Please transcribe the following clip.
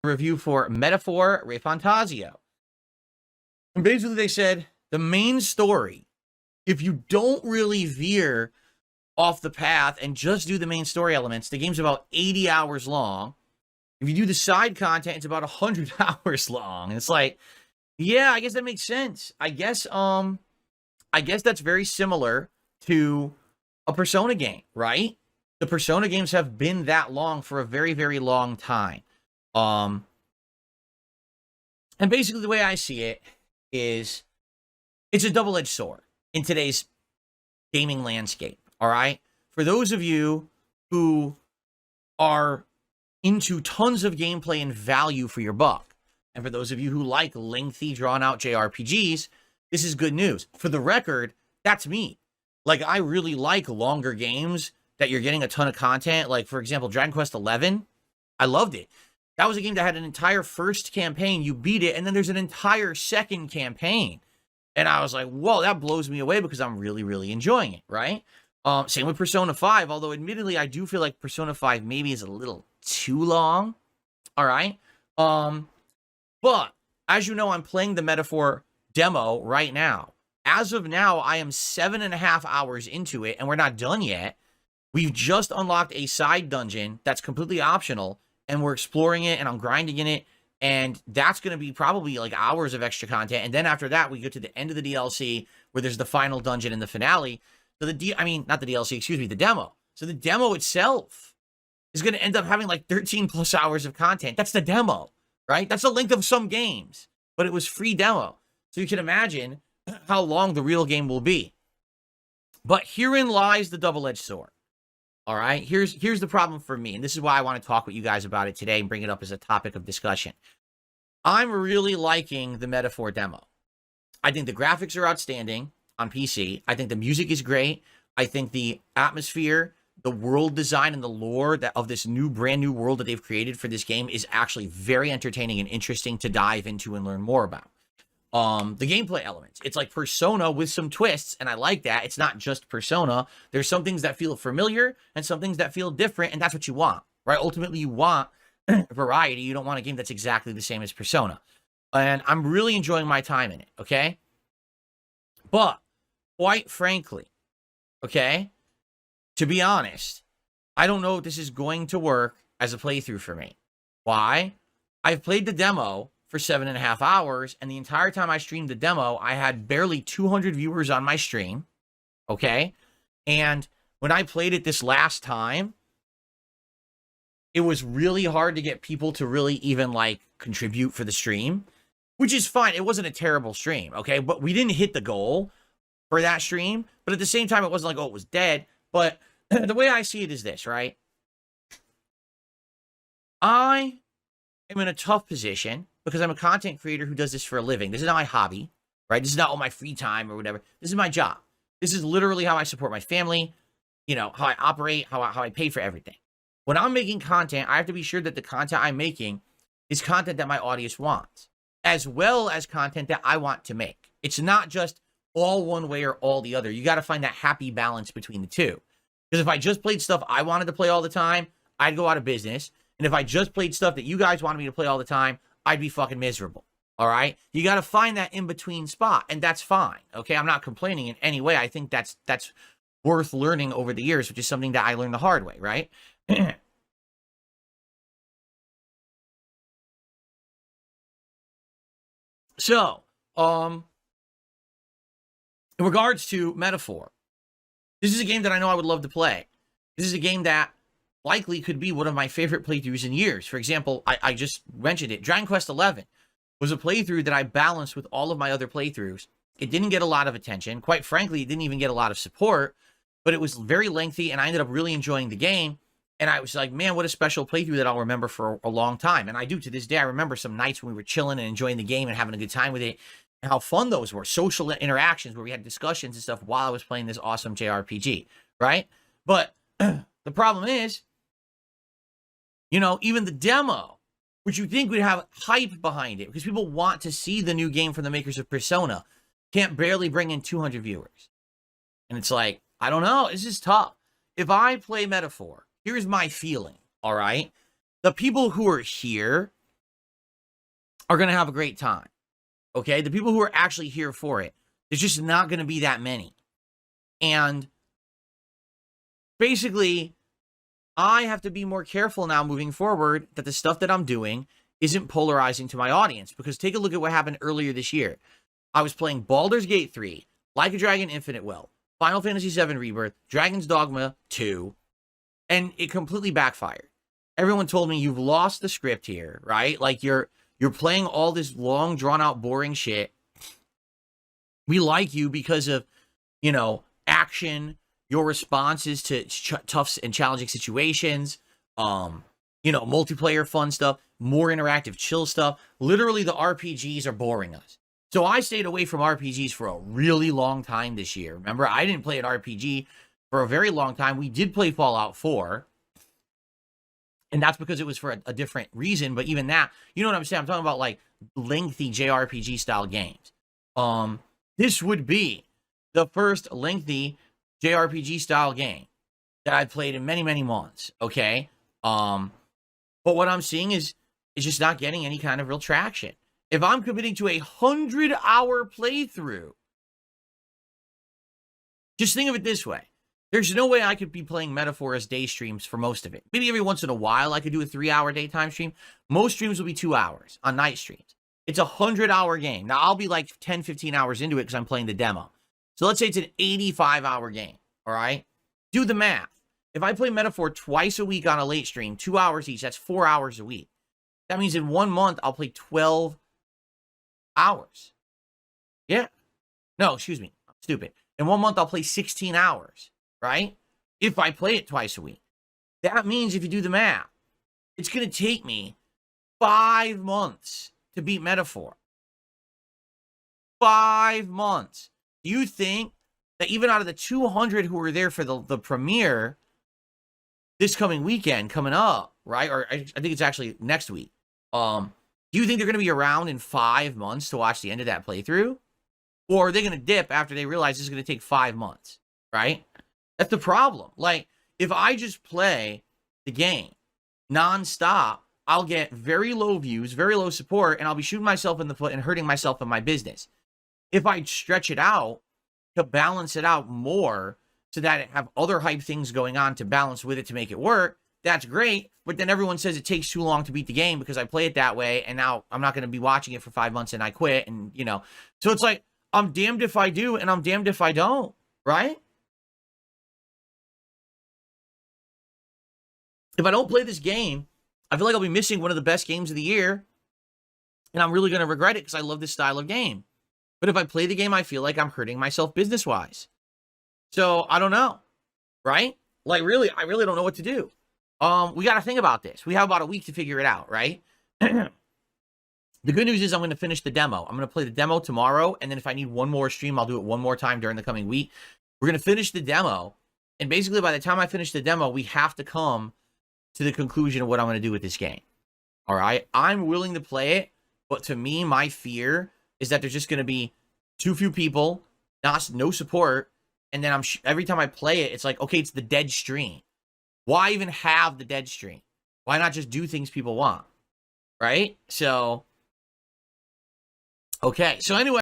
review for Metaphor Refantasio. And basically they said the main story, if you don't really veer off the path and just do the main story elements, the game's about 80 hours long. If you do the side content, it's about 100 hours long. And it's like, yeah, I guess that makes sense. I guess that's very similar to a Persona game, right? The Persona games have been that long for a very, very long time. And basically the way I see it is it's a double-edged sword in today's gaming landscape, all right? For those of you who are into tons of gameplay and value for your buck, and for those of you who like lengthy, drawn-out JRPGs, this is good news. For the record, that's me. Like, I really like longer games that you're getting a ton of content. Like, for example, Dragon Quest XI, I loved it. That was a game that had an entire first campaign. You beat it, and then there's an entire second campaign. And I was like, whoa, that blows me away because I'm really, really enjoying it, right? Same with Persona 5, although admittedly, I do feel like Persona 5 maybe is a little too long, all right? But, as you know, I'm playing the Metaphor demo right now. As of now, I am 7.5 hours into it, and we're not done yet. We've just unlocked a side dungeon that's completely optional, and we're exploring it, and I'm grinding in it, and that's going to be probably like hours of extra content. And then after that, we go to the end of the DLC, where there's the final dungeon and the finale. So not the DLC, excuse me, the demo. So the demo itself is going to end up having like 13 plus hours of content. That's the demo, right? That's the length of some games, but it was free demo. So you can imagine how long the real game will be. But herein lies the double-edged sword. All right, here's the problem for me, and this is why I want to talk with you guys about it today and bring it up as a topic of discussion. I'm really liking the Metaphor demo. I think the graphics are outstanding on PC. I think the music is great. I think the atmosphere, the world design, and the lore of this brand new world that they've created for this game is actually very entertaining and interesting to dive into and learn more about. The gameplay elements, it's like Persona with some twists, and I like that. It's not just Persona. There's some things that feel familiar and some things that feel different, and that's what you want, right? Ultimately, you want variety. You don't want a game that's exactly the same as Persona. And I'm really enjoying my time in it, okay? But, quite frankly, okay, to be honest, I don't know if this is going to work as a playthrough for me. Why? I've played the demo for 7.5 hours, and the entire time I streamed the demo, I had barely 200 viewers on my stream, okay? And when I played it this last time, it was really hard to get people to really even, like, contribute for the stream, which is fine. It wasn't a terrible stream, okay? But we didn't hit the goal for that stream, but at the same time, it wasn't like, oh, it was dead. But the way I see it is this, right? I am in a tough position because I'm a content creator who does this for a living. This is not my hobby, right? This is not all my free time or whatever. This is my job. This is literally how I support my family, you know, how I operate, how I pay for everything. When I'm making content, I have to be sure that the content I'm making is content that my audience wants, as well as content that I want to make. It's not just all one way or all the other. You got to find that happy balance between the two. Because if I just played stuff I wanted to play all the time, I'd go out of business. And if I just played stuff that you guys wanted me to play all the time, I'd be fucking miserable, all right? You got to find that in-between spot, and that's fine, okay? I'm not complaining in any way. I think that's worth learning over the years, which is something that I learned the hard way, right? So, in regards to Metaphor, this is a game that I know I would love to play. This is a game that likely could be one of my favorite playthroughs in years. For example, I just mentioned it. Dragon Quest XI was a playthrough that I balanced with all of my other playthroughs. It didn't get a lot of attention. Quite frankly, it didn't even get a lot of support, but it was very lengthy, and I ended up really enjoying the game. And I was like, man, what a special playthrough that I'll remember for a long time. And I do to this day. I remember some nights when we were chilling and enjoying the game and having a good time with it, and how fun those were. Social interactions where we had discussions and stuff while I was playing this awesome JRPG, right? But the problem is, you know, even the demo, which you think would have hype behind it, because people want to see the new game from the makers of Persona, can't barely bring in 200 viewers. And it's like, I don't know, this is tough. If I play Metaphor, here's my feeling, all right? The people who are here are going to have a great time. Okay? The people who are actually here for it, there's just not going to be that many. And basically, I have to be more careful now moving forward that the stuff that I'm doing isn't polarizing to my audience. Because take a look at what happened earlier this year. I was playing Baldur's Gate 3, Like a Dragon Infinite Will, Final Fantasy VII Rebirth, Dragon's Dogma 2, and it completely backfired. Everyone told me you've lost the script here, right? Like you're playing all this long, drawn-out, boring shit. We like you because of, you know, action, your responses to tough and challenging situations, you know, multiplayer fun stuff, more interactive, chill stuff. Literally, the RPGs are boring us. So I stayed away from RPGs for a really long time this year. Remember, I didn't play an RPG for a very long time. We did play Fallout 4. And that's because it was for a different reason. But even that, you know what I'm saying? I'm talking about like lengthy JRPG style games. This would be the first lengthy JRPG style game that I've played in many, many months. Okay. But what I'm seeing is just not getting any kind of real traction. If I'm committing to a 100-hour playthrough, just think of it this way. There's no way I could be playing Metaphor as day streams for most of it. Maybe every once in a while I could do a 3-hour daytime stream. Most streams will be 2 hours on night streams. It's a 100-hour game. Now, I'll be like 10, 15 hours into it because I'm playing the demo. So let's say it's an 85-hour game, all right? Do the math. If I play Metaphor twice a week on a late stream, 2 hours each, that's 4 hours a week. That means in 1 month, I'll play 12 hours. Yeah. No, excuse me. I'm stupid. In 1 month, I'll play 16 hours, right? If I play it twice a week. That means if you do the math, it's going to take me 5 months to beat Metaphor. 5 months. Do you think that even out of the 200 who were there for the premiere this coming weekend coming up, right? Or I think it's actually next week. Do you think they're going to be around in 5 months to watch the end of that playthrough? Or are they going to dip after they realize this is going to take 5 months, right? That's the problem. Like, if I just play the game nonstop, I'll get very low views, very low support, and I'll be shooting myself in the foot and hurting myself in my business. If I stretch it out to balance it out more so that I have other hype things going on to balance with it to make it work, that's great. But then everyone says it takes too long to beat the game because I play it that way, and now I'm not going to be watching it for 5 months and I quit, and, you know. So it's like, I'm damned if I do, and I'm damned if I don't, right? If I don't play this game, I feel like I'll be missing one of the best games of the year, and I'm really going to regret it because I love this style of game. But if I play the game, I feel like I'm hurting myself business-wise. So, I don't know, right? Like, really, I really don't know what to do. We got to think about this. We have about a week to figure it out, right? The good news is I'm going to finish the demo. I'm going to play the demo tomorrow, and then if I need one more stream, I'll do it one more time during the coming week. We're going to finish the demo, and basically by the time I finish the demo, we have to come to the conclusion of what I'm going to do with this game. All right? I'm willing to play it, but to me, my fear is that there's just going to be too few people, no support, and then every time I play it, it's like, okay, it's the dead stream. Why even have the dead stream? Why not just do things people want? Right? So, okay. So anyway.